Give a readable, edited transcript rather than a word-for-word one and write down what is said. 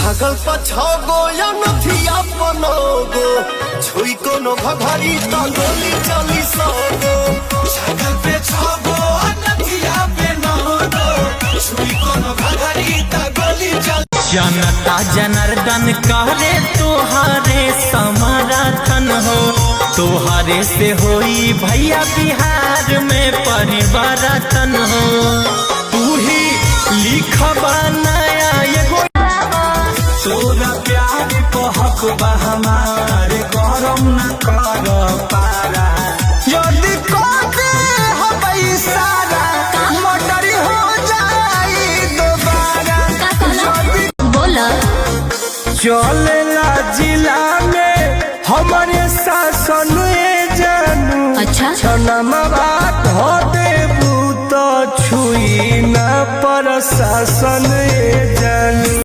छागल पछगो या नथिया पनगो छुई कोनो घघरी त गोली चली सगो छागल पे छगो नथिया पे नगो छुई कोनो घघरी त गोली चली। जनता जनार्दन करे तोहारे समर्थन हो, तोहारे से होई भैया बिहार में परिवर्तन हो। तू ही लिखबा नया एगो तोरा प्यार को हक बा हमारे गरम न कर पारा यदि कोते हो पैसारा मोटर हो जाई दोबारा बोला चलेला जिला में हमारे शासन जानू। अच्छा छनमवा धो देबू तो छुई न प्रशासन जानू।